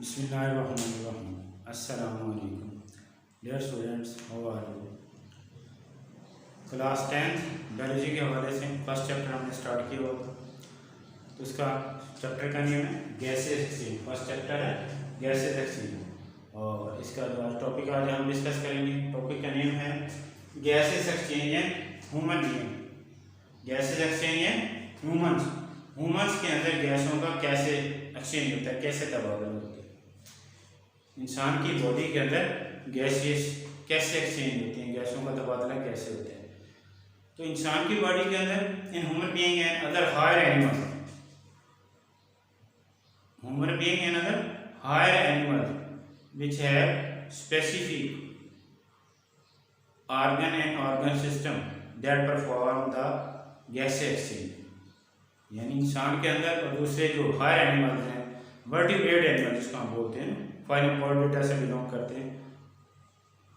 बिस्मिल्लाहिर्रहमानिर्रहीम। अस्सलामु अलैकुम dear students, how are you. Class 10th biology के हवाले से फर्स्ट चैप्टर हमने स्टार्ट किया होगा, तो इसका चैप्टर का नेम है गैसेस एक्सचेंज। फर्स्ट चैप्टर है गैसेस एक्सचेंज और इसका जो टॉपिक आज हम डिस्कस करेंगे, टॉपिक का नेम है gases exchange and human being. Gases exchange and humans के अंदर गैसों का कैसे एक्सचेंज होता है, कैसे तबादला होता है। इंसान की बॉडी के अंदर गैसेस कैसे एक्सचेंज होती हैं, गैसों का तबादला कैसे होता है। तो इंसान की बॉडी के अंदर in human being and other higher animal, human being and other higher animal which have specific organ and organ system that perform the gas exchange। यानी इंसान के अंदर और दूसरे जो हायर एनिमल्स हैं, वर्टिब्रेट एनिमल जिसको हम बोलते हैं, फाइनल कॉर्डेटा से बिलोंग करते हैं।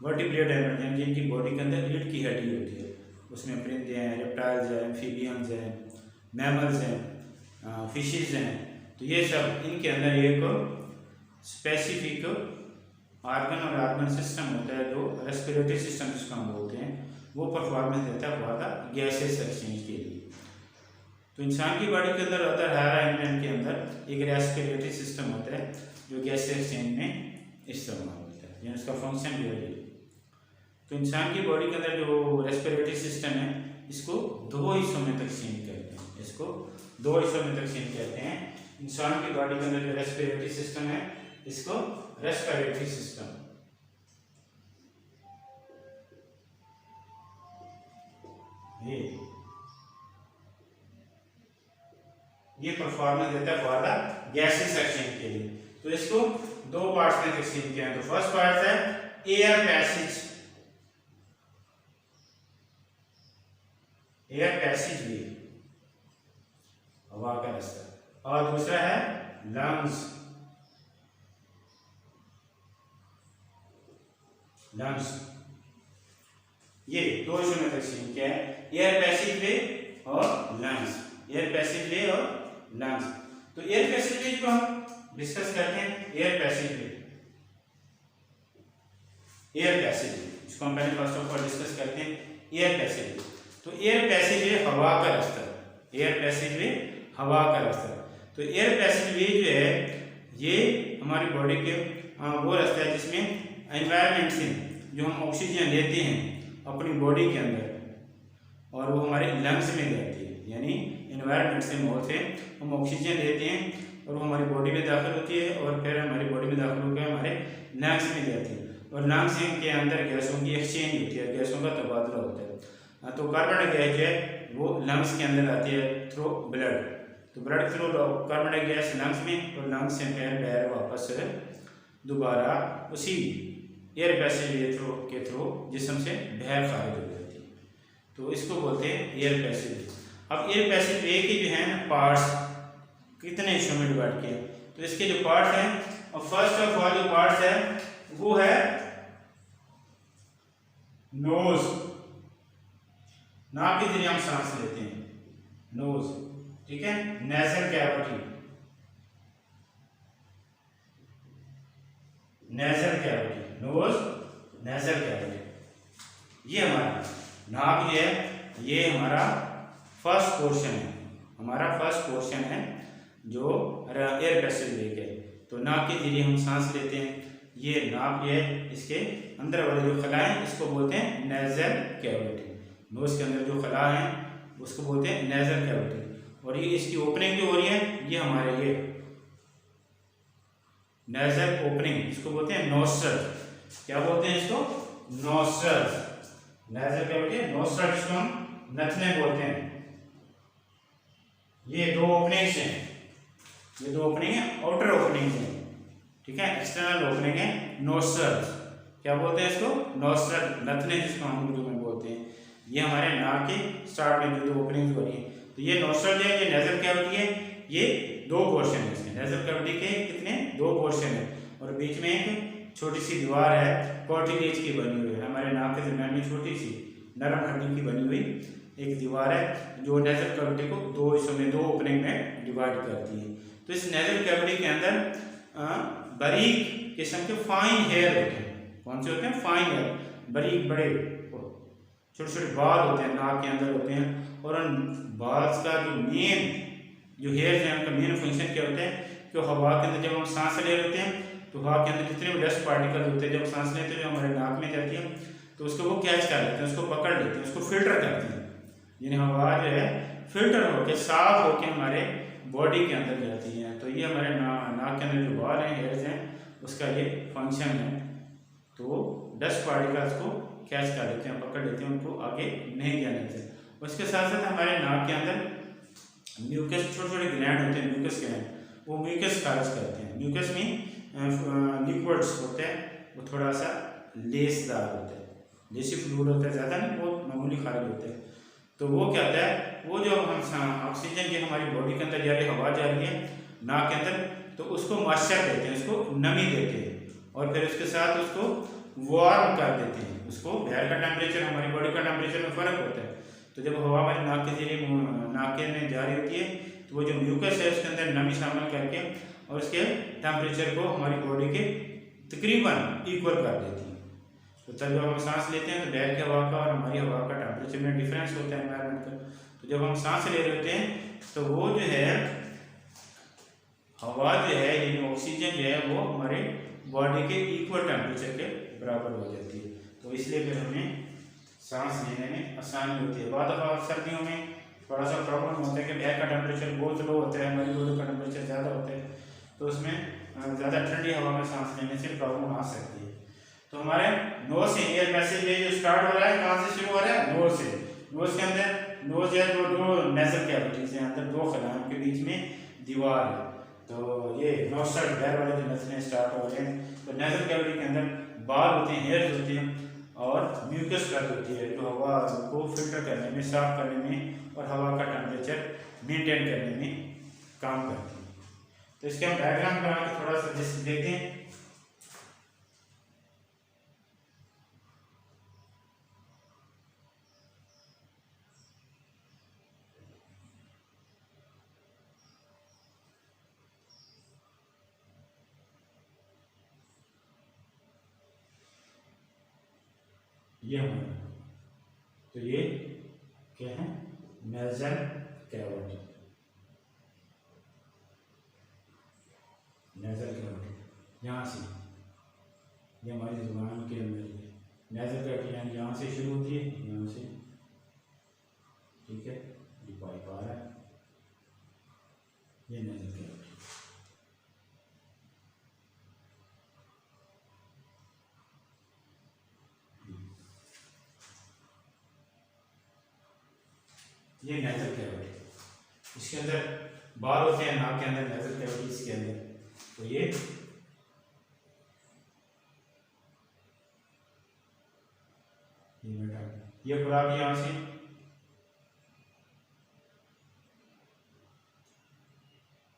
वर्टिब्रेट एनिमल यानी जिनकी बॉडी के अंदर रीढ़ की हड्डी होती है, उसमें परिंदे हैं, रेप्टाइल्स हैं, एम्फीबियंस हैं, मैमल्स हैं, फिशेस हैं। तो ये सब इनके अंदर एक स्पेसिफिक ऑर्गन और ऑर्गन सिस्टम होता है जो रेस्पिरेटरी सिस्टम जिसको हम बोलते हैं, वो परफॉर्मेंस देता है फॉर द गैसेस एक्सचेंज के लिए। तो इंसान की बॉडी के अंदर अदर हायर एनिमल के अंदर एक रेस्पिरेटरी सिस्टम होता है जो गैस एक्सचेंज में इस्तेमाल होता है, यानी उसका फंक्शन भी है। तो इंसान की बॉडी के अंदर जो रेस्पिरेटरी सिस्टम है, इसको दो हिस्सों में तकसीम करते हैं, इसको दो हिस्सों में तकसीम करते हैं। इंसान की बॉडी के अंदर जो रेस्पिरेटरी सिस्टम है, इसको रेस्पिरेटरी सिस्टम, ये परफॉर्मेंस देता है फॉर द गैसेस एक्सचेंज के लिए। तो इसको दो पार्ट्स में तकसीम किया है। तो फर्स्ट पार्ट है एयर पैसेज, एयर पैसेज वे, हवा का रास्ता, और दूसरा है लंग्स, लंग्स। ये दो हिस्सों में तकसीम किया है, एयर पैसेज वे और लंग्स, एयर पैसेज वे और लंग्स। तो एयर पैसेज वे को हम डिस्कस करते हैं। एयर पैसेज वे, एयर पैसेज वे इसको हम पहले फर्स्ट ऑफ ऑल डिस्कस करते हैं। एयर पैसेज वे, तो एयर पैसेज वे हवा का रास्ता, एयर पैसेज वे हवा का रास्ता। तो एयर पैसेज वे जो है, ये हमारी बॉडी के वो रास्ता है जिसमें एनवायरनमेंट से जो हम ऑक्सीजन लेते हैं अपनी बॉडी के अंदर, और वो हमारे लंग्स में जाती है। यानी एनवायरनमेंट से, माहौल से हम ऑक्सीजन लेते हैं और वो हमारी बॉडी में दाखिल होती है, और फिर हमारी बॉडी में दाखिल होकर हमारे लंग्स में जाती है, और लंग्स के अंदर गैसों की एक्सचेंज होती है, गैसों का तबादला होता है। तो कार्बन डाइऑक्साइड जो है वो लंग्स के अंदर आती है थ्रू ब्लड। तो blood through carbon dioxide lungs में, और लंग्स से फिर बाहर वापस दोबारा उसी एयर पैसेज वे के थ्रू जिस्म से बाहर खारिज हो जाती है। तो इसको बोलते हैं एयर पैसेज वे। अब एयर पैसेज वे के जो है ना पार्ट्स कितने हिस्सों में डिवाइड किए, तो इसके जो पार्ट्स हैं, और फर्स्ट ऑफ ऑल जो पार्ट्स है वो है नोज, नाक के जरिए हम सांस लेते हैं, नोज, ठीक है। Nasal cavity, nasal cavity, nose, nasal cavity, ये हमारा नाक जो है, ये हमारा फर्स्ट पोर्शन है, हमारा फर्स्ट पोर्शन है जो एयर पैसेज वे के। तो नाक के जरिए हम सांस लेते हैं, ये नाक है, इसके अंदर वाले जो खला है इसको बोलते हैं नेजल कैविटी। नोज के अंदर जो खला है उसको बोलते हैं नेजल कैविटी, और ये इसकी ओपनिंग जो हो रही है, ये हमारे ये नेजल ओपनिंग, इसको बोलते हैं नोस्ट्रल। क्या बोलते हैं इसको? नोस्ट्रल, नेजल कैविटी, नोस्ट्रल, इसको हम नथने बोलते हैं। ये दो ओपनिंग्स हैं, ये दो ओपनिंग है, आउटर ओपनिंग है, ठीक है, एक्सटर्नल ओपनिंग है नोस्ट्रल। क्या बोलते हैं इसको? नोस्ट्रल, नथने जिसको हम उर्दू में बोलते हैं। ये हमारे नाक के स्टार्ट में जो दो ओपनिंग्स हो रही है, तो ये नोस्ट्रल है, ये नेजल कैविटी है, ये दो पोर्शन है इसमें। नेजल कैविटी के कितने? दो पोर्शन है, और बीच में एक छोटी सी दीवार है, कार्टिलेज की बनी हुई है। हमारे नाक के दरमियान में छोटी सी नरम हड्डी की बनी हुई एक दीवार है जो नेजल कैविटी को दो हिस्सों में, दो ओपनिंग में डिवाइड करती है। तो इस नेजल कैविटी के अंदर बारीक किस्म के फाइन हेयर होते हैं। कौन से होते हैं? फाइन हेयर, बारीक बड़े छोटे छोटे बाल होते हैं, नाक के अंदर होते हैं। और उन बाल्स का जो मेन जो हेयर्स हैं उनका मेन फंक्शन क्या होता है कि हवा के अंदर जब हम सांस ले रहे होते हैं तो हवा के अंदर जितने भी डस्ट पार्टिकल होते हैं जब सांस लेते हैं जो हमारे नाक में जाती है तो उसको वो कैच कर लेते हैं, उसको पकड़ लेते हैं, उसको फिल्टर करते हैं। यानी हवा जो है फिल्टर होकर साफ होकर हमारे बॉडी के अंदर जाती है। तो ये हमारे नाक के अंदर जो बाल हैं, हेयर्स हैं, उसका ये फंक्शन है। तो डस्ट पार्टिकल्स को कैच कर लेते हैं, पकड़ लेते हैं, उनको आगे नहीं जाने देते। उसके साथ साथ हमारे नाक के अंदर म्यूकस, छोटे छोटे ग्लैंड होते हैं, म्यूकस ग्लैंड, वो म्यूकस खारिज करते हैं। म्यूकस में लिक्विड्स होते हैं, वो थोड़ा सा लेसदार होता है, लेसी फ्लूइड होता है, ज़्यादा नहीं, बहुत मामूली खारिज होते हैं। तो वो क्या होता है, वो जो हम ऑक्सीजन की हमारी बॉडी के अंदर जा रही हवा जा रही है नाक के अंदर, तो उसको मॉइस्चर देते हैं, उसको नमी देते हैं, और फिर उसके साथ उसको वार्म कर देते हैं। उसको बाहर का टेम्परेचर हमारी बॉडी का टेम्परेचर में फ़र्क होता है। तो जब हवा हमारे नाक के जरिए नाक में जा रही होती है तो वो जो म्यूकस है उसके अंदर नमी शामिल करके और उसके टेम्परेचर को हमारी बॉडी के तकरीबन इक्वल कर देती है। तो तब जब हम सांस लेते हैं तो बाहर की हवा का और हमारी हवा का टेम्परेचर में डिफरेंस होता है एनवायरनमेंट का। तो जब हम सांस ले रहे होते हैं तो वो जो है हवा जो है यानी ऑक्सीजन जो है वो हमारे बॉडी के इक्वल टेम्परेचर के बराबर हो जाती है। तो इसलिए फिर हमें सांस लेने में आसानी होती है। बाद सर्दियों में थोड़ा सा प्रॉब्लम होता है कि बाहर का टेम्परेचर बहुत लो होता है, हमारी बॉडी का टेम्परेचर ज़्यादा होता है, तो उसमें ज़्यादा ठंडी हवा में सांस लेने से प्रॉब्लम आ सकती है। तो हमारे नोज से एयर पैसेज वे जो स्टार्ट हो रहा है, कहाँ से शुरू हो रहा है? नोज से। नोज के अंदर नोज है तो दो नेजल कैविटीज हैं, अंदर दो खलाओं के बीच में दीवार है। तो ये नोस्ट्रल बाहर वाले जो नसलें स्टार्ट हो रहे हैं, तो नेजल कैविटी के अंदर बाल होते हैं, हेयर्स होते हैं और म्यूकस गैस होती है जो हवा को फिल्टर करने में, साफ करने में और हवा का टेम्परेचर मेंटेन करने में काम करती है। तो इसके हम डायग्राम बना के थोड़ा सा जैसे देखें। ये हमारा, तो ये क्या है? नेजल कैविटी, नेजल कैविटी यहाँ से, ये हमारी जुबान के अंदर है नेजल कैविटी, यानी यहाँ से शुरू होती है, यहाँ से, ठीक है, ये पाइप आ रहा है, ये नेजल कैविटी। ये नेजल कैविटी, इसके अंदर बाल होते हैं नाक के अंदर, नेजल कैविटी इसके अंदर। तो ये बेटा ये खुराक यहाँ से,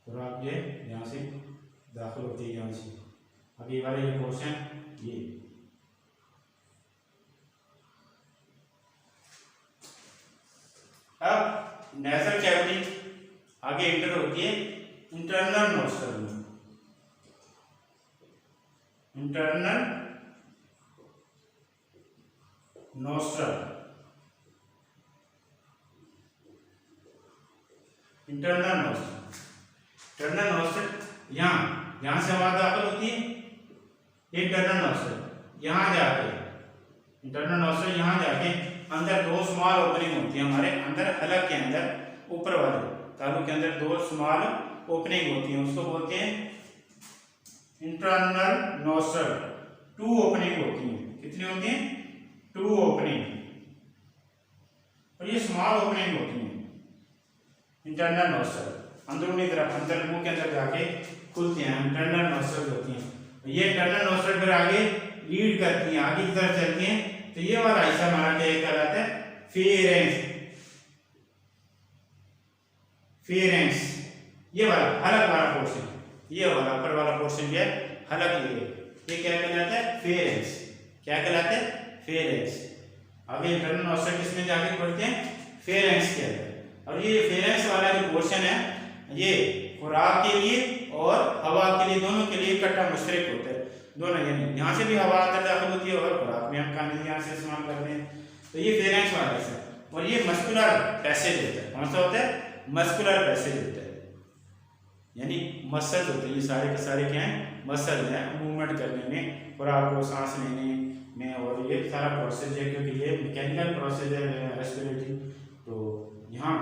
खुराक ये यहाँ से दाखिल होती है, यहाँ से अभी वाले ये पोर्शन ये। अब नेजल कैविटी आगे एंटर होती है इंटरनल नोस्ट्रल में। Internal nostril, internal nostril, internal nostril यहाँ से हवा दाखिल होती है, इंटरनल नोस्ट्रल यहाँ जाके, इंटरनल नोस्ट्रल यहाँ जाके अंदर दो स्मॉल ओपनिंग होती है हमारे अंदर, हलक के अंदर ऊपर वाले तालु के अंदर दो स्मॉल ओपनिंग होती है, उसको बोलते हैं इंटरनल नोस्ट्रल। टू ओपनिंग होती है, कितनी होती है? टू ओपनिंग, और ये स्मॉल ओपनिंग होती है इंटरनल नोस्ट्रल, अंदरूनी तरफ अंदर मुंह के अंदर जाके खुलती हैं, इंटरनल नोस्ट्रल होती हैं। ये इंटरनल नोस्ट्रल फिर आगे लीड करती हैं, आगे की तरफ चलती हैं। तो ये वाला हिस्सा हमारा क्या कहलाता है? फेरेंक्स, फेरेंक्स, ये वाला हलक वाला पोर्शन, ये वाला ऊपर वाला पोर्शन जो है हलक, ये क्या कहलाता है? फेरेंक्स। क्या कहलाता है? फेरेंक्स। आगे इंटरनल नोस्ट्रल किसमें जाके खुलते हैं? फेरेंक्स के अंदर। और ये फेरेंक्स वाला जो पोर्शन है ये खुराक के लिए और हवा के लिए, दोनों के लिए इकट्ठा मुश्तरक होता है। दोनों यानी यहाँ से भी हवा अंदर दाखिल होती है और खुराक में हम खाने यहाँ से इस्तेमाल करते हैं। तो ये फेरेंक्स वाला है और ये मस्कुलर पैसेज होता है। कौन सा होता है? मस्कुलर पैसेज होता है, यानी मसल्स होते हैं। ये सारे के सारे क्या हैं? मसल हैं, मूवमेंट करने में, खुराक को सांस लेने में, और ये सारा प्रोसेस है क्योंकि ये मैकेनिकल प्रोसेस है रेस्पिरेटरी। तो यहाँ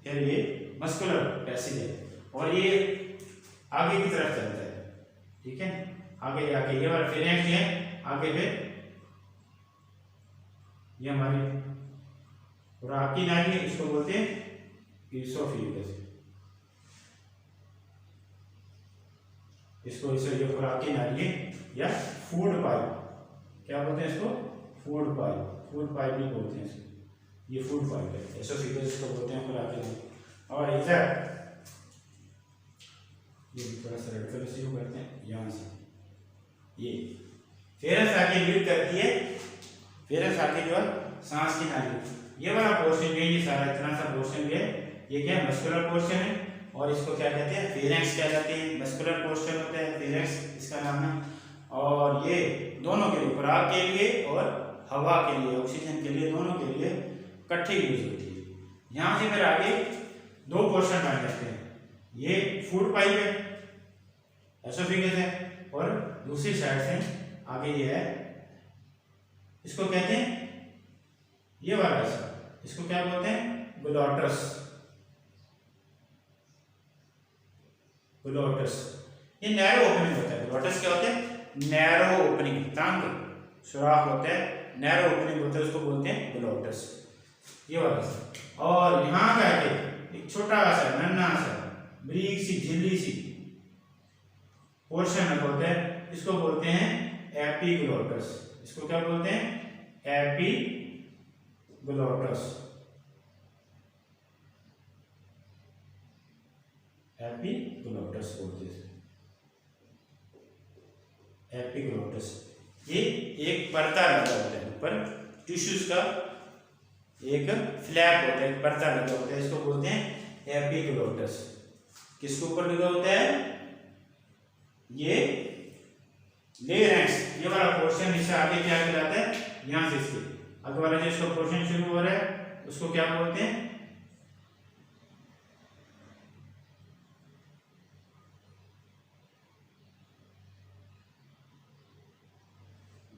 फिर ये मस्कुलर पैसेज है और ये आगे की तरफ चलता है, ठीक है। आगे जाके ये वाला फेरेंक्स है, आगे फिर ये हमारी खुराक की नाली है, इसको बोलते हैं ईसोफेगस। इसको ये खुराक की नाली है या फूड पाइप, क्या बोलते हैं इसको? Food pipe. फूड पाइप भी बोलते हैं इसको, ये फूड पाइप है, ईसोफेगस इसको बोलते हैं खुराक की नाली। और इधर ये थोड़ा सा रेड से शुरू करते हैं, यहाँ से ये फेरेंक्स आगे लीड करती है, फेरेंक्स आगे जो है सांस की नाली। ये वाला पोर्शन है, ये सारा इतना सा पोर्शन है, ये क्या है? मस्कुलर पोर्शन है और इसको क्या कहते हैं? फेरेंक्स कहते हैं। मस्कुलर पोर्शन होता है फेरेंक्स, इसका नाम है। और ये दोनों के लिए, खुराक के लिए और हवा के लिए, ऑक्सीजन के लिए, दोनों के लिए इकट्ठी यूज होती है। यहाँ से फिर आगे दो पोर्शन बन जाते हैं। ये फूड पाइप है, एसोफेगस है, और दूसरी साइड से आगे ये है, इसको कहते हैं, ये वाला हिस्सा, इसको क्या बोलते हैं? ग्लोटस। ग्लोटस ये नैरो ओपनिंग होता है। ग्लोटस क्या होता है? नैरो ओपनिंग, तंग सुराख होता है, नैरो ओपनिंग होता है, उसको बोलते हैं ग्लोटस, ये वाला हिस्सा। और यहाँ का एक छोटा सा नन्हा सा ब्रीक सी झिल्ली सी पोर्शन होता है, इसको बोलते हैं एपिग्लोटस। इसको क्या बोलते हैं? एपिग्लोटस। एपिग्लोटस बोलते हैं, एपिग्लोटस। ये एक पर्दा लगा होता है ऊपर, टिश्यूज का एक फ्लैप होता है, एक पर्दा लगा होता है, इसको बोलते हैं एपिग्लोटस। किसके ऊपर लगा होता है? ये लेरेंक्स, ये वाला पोर्शन, इससे आगे क्या कहलाता है? यहाँ से इसके आगे वाला जो इसका पोर्शन शुरू हो रहा है उसको क्या बोलते हैं?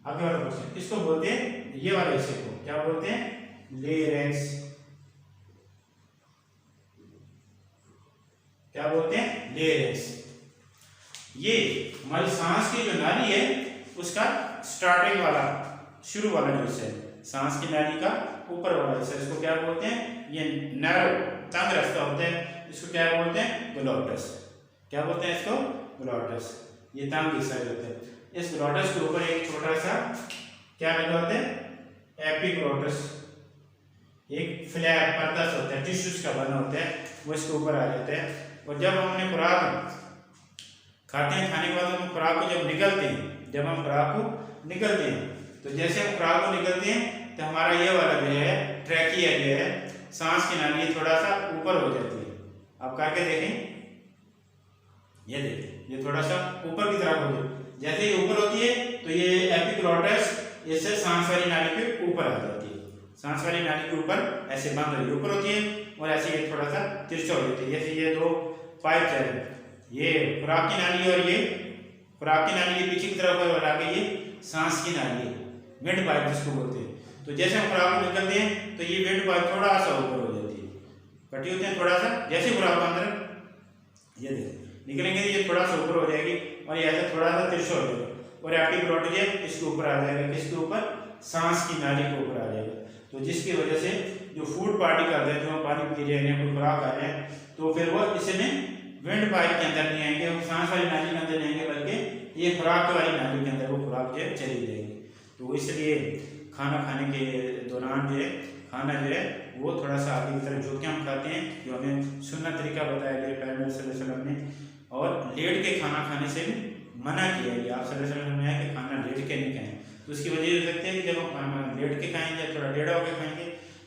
आगे वाला पोर्शन, इसको बोलते हैं, ये वाले हिस्से को क्या बोलते हैं? लेरेंक्स। क्या बोलते हैं? लेरेंक्स। ये हमारी सांस की जो नाली है उसका स्टार्टिंग वाला, शुरू वाला जो हिस्सा है, सांस की नाली का ऊपर वाला हिस्सा, इसको क्या बोलते हैं? ये नैरो तंग रास्ता होता है, इसको क्या बोलते हैं? ग्लोटस। क्या बोलते हैं इसको? ग्लोटस। ये तंग हिस्सा होता है। इस ग्लोटस के ऊपर एक छोटा सा क्या लगा होता है? एपिग्लोटस। एक फ्लैप पर्दा होता है, टिश्यूज का बना होता है, वो इसके ऊपर आ जाता है। और जब हमने खुराक खाते हैं, खाने के बाद हम खुराक को जब निकलते हैं, जब हम खुराक को निकलते हैं, तो जैसे हम खुराक को निकलते हैं तो हमारा ये वाला जो है ट्रैकिया जो है, सांस की नाली थोड़ा सा ऊपर हो जाती है। आप करके देखें, ये देखें, ये थोड़ा सा ऊपर की तरफ हो जाती है। जैसे ये ऊपर होती है तो ये एपिग्लोटस इससे सांस वाली नाली के ऊपर आ जाती है। सांस वाली नाली के ऊपर ऐसे बंद होती है, ऊपर होती है, और ऐसे ये थोड़ा सा तिरछा हो जाती है। जैसे ये दो पाइप चल रहे हैं, ये खुराक की नाली और ये खुराक की नाली के पीछे की तरफ है, और आगे ये सांस की नाली है, विंड पाइप जिसको बोलते हैं। तो जैसे हम खुराक को निकलते हैं तो ये विंड पाइप थोड़ा सा ऊपर हो जाती है, कटी होते हैं थोड़ा सा। जैसे खुराक अंदर ये निकलेंगे ये थोड़ा सा ऊपर हो जाएगी, और ये ऐसे थोड़ा सा तिरछा हो जाएगा, और एपिग्लोटस इसके ऊपर आ जाएगा। किसके ऊपर? सांस की नाली के ऊपर आ जाएगा। तो जिसकी वजह से जो फूड पार्टिकल है, जो हम पानी पी रहे हैं, कोई खुराक आ रहे हैं, तो फिर वो इसमें विंड पाइप के अंदर नहीं आएंगे, वो सांस वाली नाली के अंदर नहीं आएंगे, बल्कि ये खुराक वाली नाली के अंदर वो खुराक जो है चली जाएगी। तो इसलिए खाना खाने के दौरान जो है खाना जो है वो थोड़ा सा आगे की तरफ झुक के हम खाते हैं, जो हमें सुन्नत तरीका बताया गया पैगंबर सल्लल्लाहु अलैहि वसल्लम ने। और लेट के खाना खाने से भी मना किया गया, आप सल्लल्लाहु अलैहि वसल्लम ने कि खाना लेट के नहीं खाएं। तो उसकी वजह हो सकती है कि जब हम खाना लेट के खाएंगे, थोड़ा टेढ़ा होकर खाएंगे,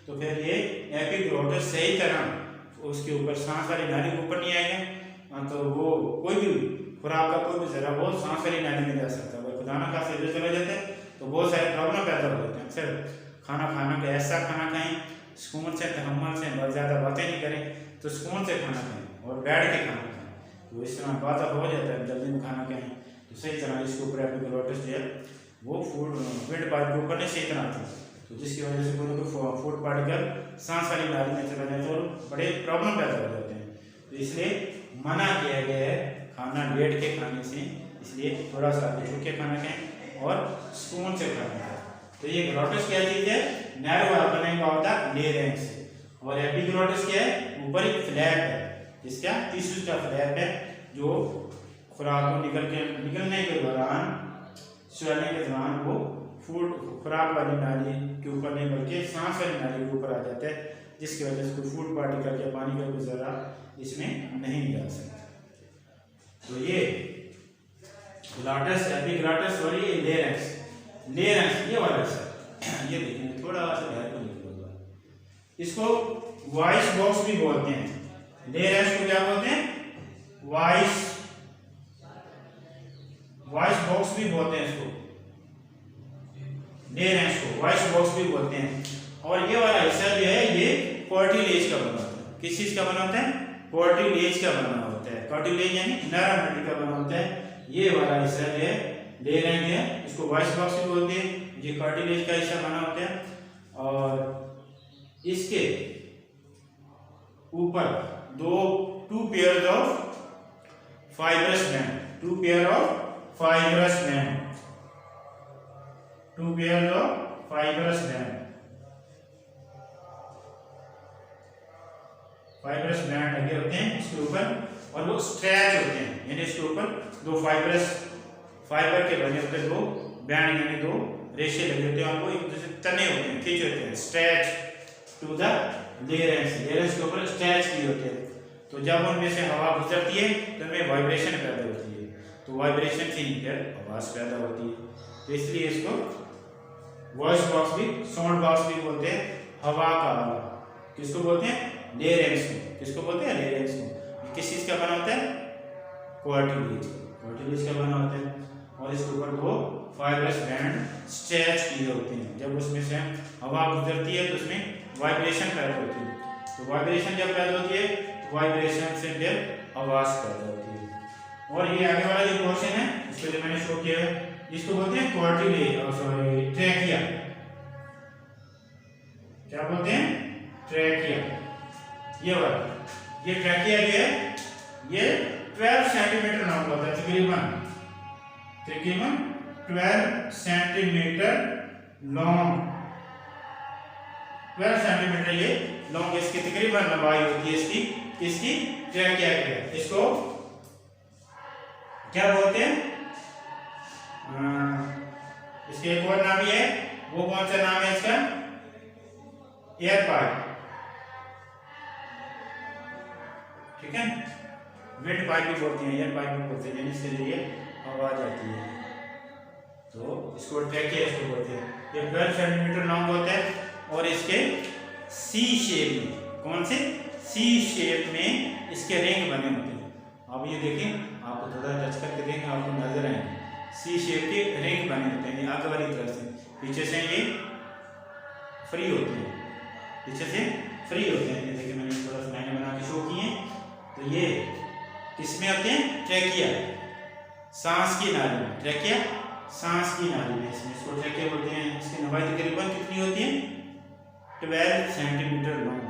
तो फिर ये एपिग्लोटस सही तरह उसके ऊपर सांस वाली नाली के ऊपर नहीं आएंगे तो वो कोई भी खुराक का कोई भी जरा वो सांस वाली नाली में जा सकता है। अगर खुदा ना खासा इधर चले जाते हैं तो बहुत सारे प्रॉब्लम पैदा हो जाते हैं। अक्सर खाना का ऐसा खाना खाएं सुकून से, तहम्मुल से, बहुत ज़्यादा बातें नहीं करें, तो सुकून से खाना खाएं और बैठ के खाना खाएं। तो इस तरह बात हो जाता है, जल्दी में खाना खाएं तो सही तरह इसके ऊपर एपिग्लॉटिस जो है वो फूड विंड पाइप के ऊपर नहीं सही तरह आती है, तो जिसकी वजह से कोई फूड पार्टिकल सांस वाली नाली में चला जाए तो बड़े प्रॉब्लम पैदा हो जाते हैं। तो इसलिए मना किया गया है खाना लेट के खाने से, इसलिए थोड़ा सा झुक के खाना खाएं और सुकून से खाना खाएं। तो ये ग्लॉटिस क्या चीज है, narrow opening of the larynx, और एपिग्लॉटिस क्या है, ऊपर एक फ्लैप है जिसका टिश्यू का फ्लैप है जो खुराक को निकलने के दौरान, स्वेलिंग के दौरान वो फूड खुराक वाली नाली के ऊपर नहीं बल्कि सांस वाली नाली के ऊपर आ जाता है, जिसकी वजह से कोई फूड पार्टिकल या पानी का गुजारा इसमें नहीं जा सकता। तो ये ग्लॉटिस, एपिग्लॉटिस और ये लेरिंक्स ये वाला सर, ये देखिए थोड़ा सा बाहर को निकल, इसको वॉइस बॉक्स भी बोलते हैं। लेरिंक्स को क्या बोलते हैं, वॉइस बॉक्स भी बोलते हैं इसको, लेरिंक्स को वॉइस बॉक्स भी बोलते हैं। और ये वाला हिस्सा जो है ये कार्टिलेज का बना होता है। किस चीज का बना होता है, कार्टिलेज का बना होता है। कार्टिलेज यानी नरम हड्डी का बना होता है। ये वाला हिस्सा जो है लेरिंक्स है, इसको वॉइस बॉक्स भी बोलते हैं, ये कार्टिलेज का हिस्सा बना होता है। और इसके ऊपर two pair of fibrous band, two pair of fibrous band लगे होते हैं इसके ऊपर, और वो स्ट्रेच होते हैं, यानी इसके ऊपर दो फाइबर के बने होते हैं, दो बैंड यानी दो रेशे लगे होते हैं, और वो एक दूसरे तने होते हैं, खींचे होते हैं, स्ट्रेच टू द लेरिंक्स के ऊपर स्ट्रेच किए होते हैं। तो जब उनमें से हवा गुजरती है तो उनमें वाइब्रेशन पैदा होती है, तो वाइब्रेशन से ही फिर आवाज पैदा होती है। तो इसलिए इसको वॉइस बॉक्स भी, साउंड बॉक्स भी बोलते हैं। हवा का आला किसको बोलते हैं, लेरिंक्स को। किसको बोलते हैं, लेरिंक्स को। किस चीज का बना होता है, कार्टिलेज का बना होता है, और इसके ऊपर दो फाइब्रस बैंड स्ट्रेच किए होते हैं। जब उसमें से हवा गुजरती है तो उसमें वाइब्रेशन पैदा होती है, तो वाइब्रेशन जब पैदा होती है तो वाइब्रेशन से फिर आवाज पैदा होती है। और ये आगे वाला जो पोर्शन है इसको जो मैंने शो किया है इसको बोलते हैं कार्टिलेज, ट्रैकिया। क्या बोलते हैं, ट्रैकिया। ये वाला, ये ट्रैकिया जो है ये 12 सेंटीमीटर लंबा होता है, तकरीबन 12 सेंटीमीटर लॉन्ग, 12 सेंटीमीटर ये लॉन्ग इसकी तकरीबन लंबाई होती है इसकी ट्रैकिया की। इसको क्या बोलते हैं, इसके एक और नाम है, वो कौन सा नाम है इसका, एयर पाइप। ठीक है, विंड पाइप भी बोलते हैं, एयर पाइप भी बोलते हैं, यानी इसके जरिए आवाज आती है, तो इसको ट्रैकिया इसको बोलते हैं। ये 12 सेंटीमीटर लॉन्ग होता है और इसके सी शेप में, कौन से, सी शेप में इसके रिंग बने होते हैं। अब ये देखें, आपको थोड़ा टच करके देखें, आपको नजर आएंगे सी शेप के रिंग बने होते हैं आगे वाली तरफ से, पीछे से ये फ्री होते हैं, पीछे से फ्री होते हैं। ये देखिए मैंने थोड़ा सा लाइनें बना के शो की हैं। तो ये किसमें होते हैं, ट्रैकिया, सांस की नाली में, ट्रैकिया सांस की नाली में, इसको ट्रैकिया बोलते हैं। इसकी लंबाई तकरीबन कितनी होती है, 12 सेंटीमीटर लॉन्ग।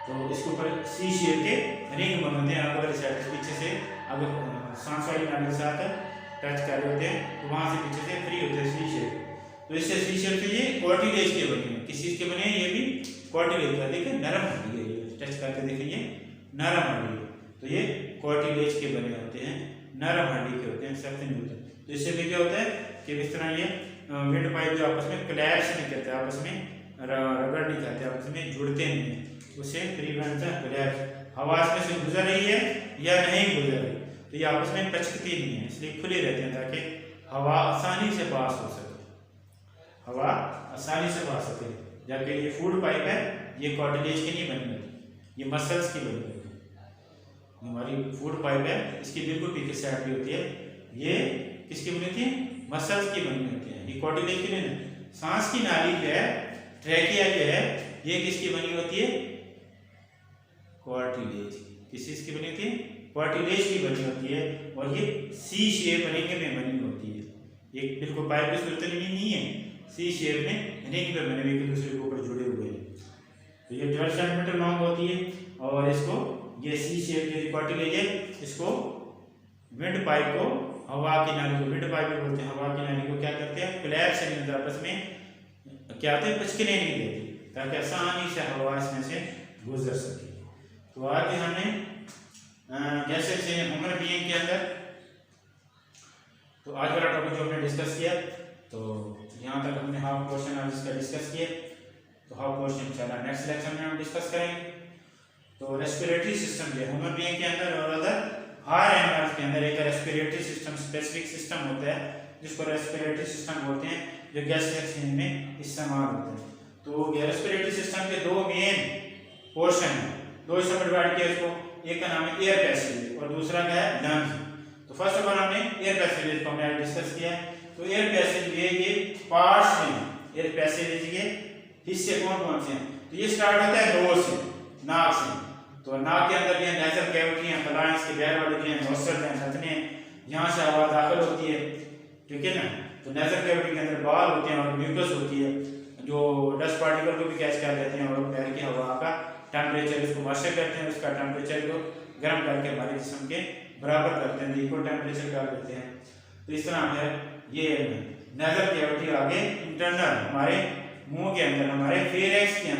तो इसके ऊपर सी शेप के रिंग बने होते हैं आगे वाली साइड से, पीछे से अगर सांस वाली नाली के साथ टच कर रहे होते हैं तो वहां से पीछे से फ्री होते हैं सी शेप। तो इससे सी शेप से ये कार्टिलेज के बने हैं। किस चीज के बने हैं, ये भी कार्टिलेज का। देखिए नरम हड्डी है, ये टच करके देखिए नरम हड्डी है, तो ये कार्टिलेज के बने होते हैं, नरम हड्डी के होते हैं, सख्त नहीं होते। तो इससे भी क्या होता है कि इस तरह ये विंड पाइप जो आपस में क्लैश नहीं करते, आपस में रगड़ नहीं खाते, आपस में जुड़ते नहीं है, उससे प्रिवेंट क्लैश, हवा में से गुजर रही है या नहीं गुजर रही तो ये आपस में पचकती नहीं है, इसलिए खुले रहते हैं ताकि हवा आसानी से पास हो सके, हवा आसानी से पास सके। जबकि ये फूड पाइप है, ये कार्टिलेज की नहीं बनी होती, ये मसल्स की बनी हुई है। हमारी फूड पाइप है, इसकी बिल्कुल पीछे साइड भी होती है, ये किसकी बनी होती है? मसल्स की बनी होती है। ये कार्टिलेज की नहीं। सांस की नाली जो है, ट्रैकिया जो है, ये किसकी बनी होती है? कार्टिलेज। किस चीज की बनी होती है? कार्टिलेज की बनी होती है। और ये सी शेप रिंग में बनी होती है। ये बिल्कुल पाइप की सूरत में नहीं है, सी शेप में रिंग में बने हुए, एक दूसरे के ऊपर जुड़े हुए हैं। तो ये 12 सेंटीमीटर लॉन्ग होती है। और इसको ये सी शेप जो कार्टिलेज है, इसको विंड पाइप को, हवा की नाली को विंड पाइप बोलते हैं। हवा की नाली को क्या करते हैं? कोलैप्स नहीं, आपस में क्या होते हैं? पिचकने नहीं देती, ताकि आसानी से हवा इसमें से गुजर सके। तो आगे हमने कैसे से ह्यूमन बीइंग के अंदर, तो आज वाला टॉपिक जो हमने डिस्कस किया, तो यहाँ तक हमने हाफ पोर्शन आज इसका डिस्कस किया। तो हाफ पोर्शन चला नेक्स्ट लेक्चर में हम डिस्कस करेंगे। तो रेस्पिरेटरी सिस्टम जो ह्यूमन बीइंग के अंदर और अदर हायर एनिमल्स के अंदर एक रेस्पिरेटरी सिस्टम, स्पेसिफिक सिस्टम होता है, जिसको रेस्पिरेटरी सिस्टम बोलते हैं, जो गैस एक्सचेंज में इस्तेमाल होते हैं। तो ये रेस्पिरेटरी सिस्टम के दो मेन पोर्शन हैं, दो हिस्सों में डिवाइड किया इसको। एक का नाम है एयर पैसेज और दूसरा क्या है? लंग्स। तो फर्स्ट ऑफ ऑल हमने एयर पैसेज को हमने डिस्कस किया। तो एयर पैसेज ये पार्ट्स हैं, एयर पैसेज के हिस्से कौन कौन से हैं? तो ये स्टार्ट होता है नोज से, नाक से। तो नाक के अंदर ये नेजल कैविटी है, फलांस के बैर वाले हैं, नोस्ट्रल हैं, नथने हैं, यहाँ से हवा दाखिल होती है, ठीक है ना। तो नेजल कैविटी के अंदर बाल होते हैं और म्यूकस होती है, जो डस्ट पार्टिकल को भी कैच कर लेते हैं और पैर की हवा का टेम्परेचर इसको मॉइस्चर करते हैं, उसका टेम्परेचर को गर्म करके हमारे जिस्म के बराबर करते हैं, इक्वल टेम्परेचर कर देते हैं। तो इस तरह है ये नेजल कैविटी। आगे इंटरनल हमारे मुंह के अंदर, हमारे फेरेक्स के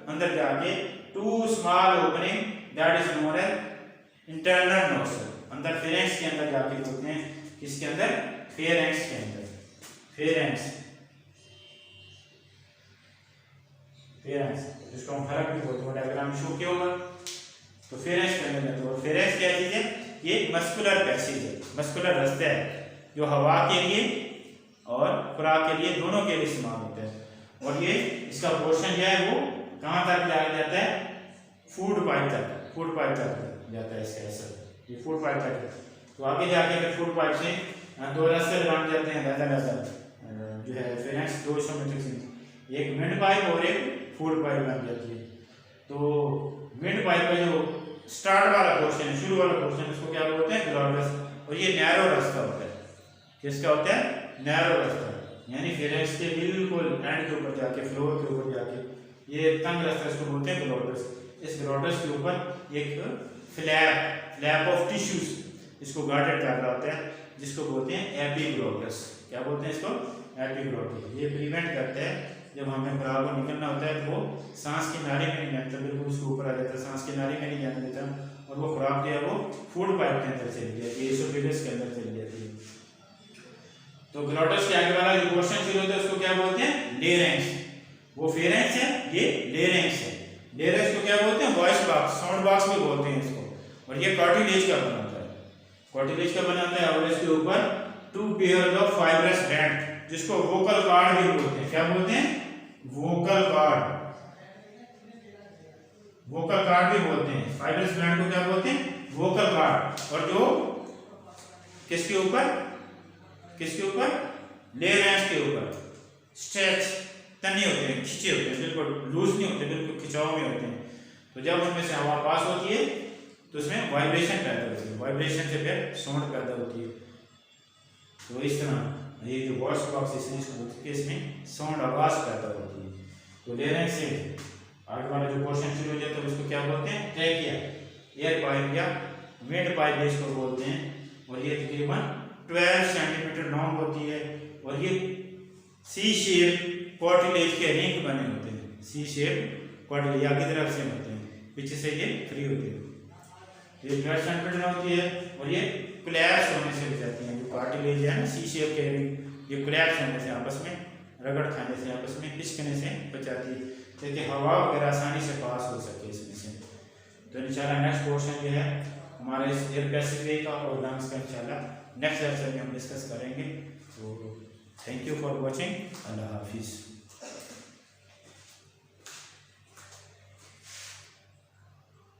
अंदर जाके two small opening, that is known as internal nostril. अंदर फेरेक्स के अंदर जाके होते हैं, किसके अंदर? फेरेक्स के अंदर। फेरेक्स जिसको हम फरक भी बोलते हैं, डायग्राम शो किया होगा। तो फेरेक्स के अंदर जाते हैं। और फेरेक्स क्या चीज है? ये मस्कुलर पैसेज है, मस्कुलर रास्ता है, जो हवा के लिए और खुराक के लिए, दोनों के लिए इस्तेमाल होता है। और ये इसका पोर्शन जो है वो कहाँ तक जाता है? फूड पाइप तक, फूड पाइप तक जाता है इसका ऐसा, ये फूड पाइप तक। तो आगे जाके फिर फूड पाइप से दो रास्ते बन जाते हैं, जो है फेरेक्स 200 मीटर से, एक विंड पाइप और एक फूड पाइप बन जाती है। तो विंड पाइप का जो स्टार्ट वाला पोर्शन है, शुरू वाला पोर्शन, उसको क्या बोलते हैं? ग्लोटस। और ये नैरो रास्ता होता है। किसका होता है? नैरो रास्ता, यानी फेरेक्स के बिल्कुल एंड के ऊपर जाके, फ्लोर के ऊपर जाके, ये तंग रास्ता इसको बोलते हैं ग्लोटस। इस ग्लोटस के ऊपर एक फ्लैप ऑफ टिश्यूज इसको गार्डेड कर रहा होता है, जिसको बोलते हैं एपिग्लोटस। क्या बोलते हैं इसको? एपिग्लोटस। ये प्रिवेंट करता है, जब हमें खुराक को निकलना होता है तो वो सांस की नाली में नहीं जाता, बिल्कुल उसके ऊपर आ जाता है, सांस की नाली में नहीं जाने देता, और वो खुराक जो है वो फूड पाइप के अंदर चली जाती है, एसोफेगस के अंदर चली जाती है। तो ग्लोटस के आगे वाला जो पोर्शन शुरू होता है उसको क्या बोलते हैं? लेरेंक्स। वो फेरेंक्स है, ये लेरेंक्स है। लेरेंक्स को क्या बोलते हैं? वॉइस बॉक्स, साउंड बॉक्स भी बोलते हैं इसको। और ये कार्टिलेज का बना होता है, कार्टिलेज का बना होता है। और इसके ऊपर two pair of fibrous band, जिसको वोकल कॉर्ड भी बोलते हैं। क्या बोलते हैं? वोकल कॉर्ड, वोकल कॉर्ड भी बोलते हैं। फाइब्रस बैंड को क्या बोलते हैं? Vocal cord. और जो किसके ऊपर? लेरेंक्स के ऊपर स्ट्रेच तने होते हैं, खिंचे होते हैं, बिल्कुल लूज नहीं होते, बिल्कुल खिंचाव में होते हैं। तो जब उनमें से हवा पास होती है तो उसमें वाइब्रेशन पैदा होती है, वाइब्रेशन से फिर साउंड पैदा होती है। तो इस तरह ये जो वॉइस बॉक्स है इसमें साउंड आवाज पैदा होती है। तो लेरेंक्स से आगे वाला जो पोर्शन शुरू हो जाता है उसको क्या बोलते हैं? ट्रैकिया, एयर पाइप या विंड पाइप इसको बोलते हैं। और ये तकरीबन 12 सेंटीमीटर लॉन्ग होती है। और ये सी शेप कार्टिलेज के रिंग बने होते हैं, सी शेप कार्टिलेज आगे तरफ से होते हैं, पीछे से ये फ्री होते हैं। ये 12 सेंटीमीटर होती है और ये कोलैप्स होने से हो जाती है। जो कार्टिलेज है ना, सी शेप के रिंग, ये कोलैप्स होने से, आपस में रगड़ खाने से, आपस में पिचकने से बचाती है, ताकि हवा वगैरह आसानी से पास हो सके इसमें से। तो इंशाल्लाह नेक्स्ट पोर्शन जो है हमारे इस एयर पैसेज का और लंग्स का इंशाल्लाह नेक्स्ट लेक्चर में हम डिस्कस करेंगे। तो थैंक यू फॉर वॉचिंग। अल्लाह हाफिज़।